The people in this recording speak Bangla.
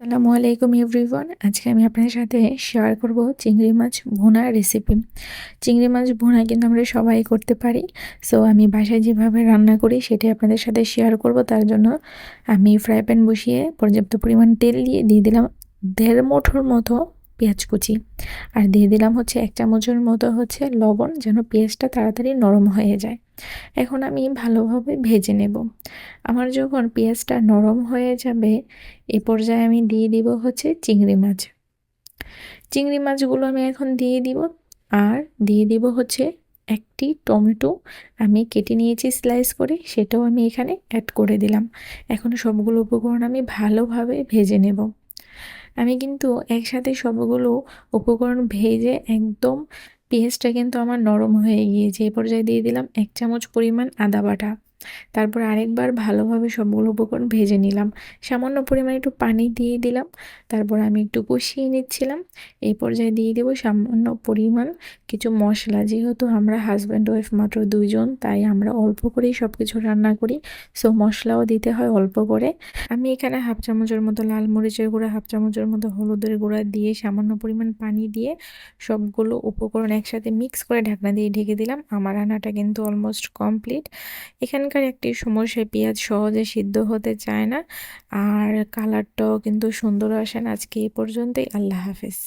আসসালামু আলাইকুম এভরিওয়ান। আজকে আমি আপনাদের সাথে শেয়ার করব চিংড়ি মাছ ভুনার রেসিপি। চিংড়ি মাছ ভুনা কিন্তু আমরা সবাই করতে পারি। সো আমি বাসায় যেভাবে রান্না করি সেটাই আপনাদের সাথে শেয়ার করব। তার জন্য আমি ফ্রাই প্যান বসিয়ে পর্যাপ্ত পরিমাণ তেল দিয়ে দিলাম 1.5 মুঠোর মতো পেঁয়াজ কুচি, আর দিয়ে দিলাম হচ্ছে 1 চামচের মতো হচ্ছে লবণ, যেন পেঁয়াজটা তাড়াতাড়ি নরম হয়ে যায়। এখন আমি ভালোভাবে ভেজে নেব। আমার যখন পেঁয়াজটা নরম হয়ে যাবে এ পর্যায়ে আমি দিয়ে দিব হচ্ছে চিংড়ি মাছ। চিংড়ি মাছগুলো আমি এখন দিয়ে দিব, আর দিয়ে দিব হচ্ছে একটি টমেটো আমি কেটে নিয়েছি স্লাইস করে, সেটাও আমি এখানে অ্যাড করে দিলাম। এখন সবগুলো উপকরণ আমি ভালোভাবে ভেজে নেব। আমি কিন্তু একসাথে সবগুলো উপকরণ ভেজে একদম পেঁয়াজটা কিন্তু আমার নরম হয়ে গিয়েছে। এই পর্যায়ে দিয়ে দিলাম 1 চামচ পরিমাণ আদা বাটা। তারপর আরেকবার ভালোভাবে সবগুলো উপকরণ ভেজে নিলাম। সামান্য পরিমাণে একটু পানি দিয়ে দিলাম। তারপর আমি একটু কষিয়ে নিচ্ছিলাম। এই পর্যায়ে দিয়ে দেব সামান্য পরিমাণ কিছু মশলা। যেহেতু আমরা হাজব্যান্ড ওয়াইফ মাত্র 2 জন, তাই আমরা অল্প করেই সব কিছু রান্না করি। সো মশলাও দিতে হয় অল্প করে। আমি এখানে 1/2 চামচের মতো লাল মরিচের গুঁড়া, 1/2 চামচের মতো হলুদের গুঁড়া দিয়ে সামান্য পরিমাণ পানি দিয়ে সবগুলো উপকরণ একসাথে মিক্স করে ঢাকনা দিয়ে ঢেকে দিলাম। আমার রান্নাটা কিন্তু অলমোস্ট কমপ্লিট। এখানকার একটি সমস্যা, পেঁয়াজ সহজে সিদ্ধ হতে চায় না, আর কালারটাও কিন্তু সুন্দর আসে না। আজকে এই পর্যন্তই। আল্লাহ হাফেজ।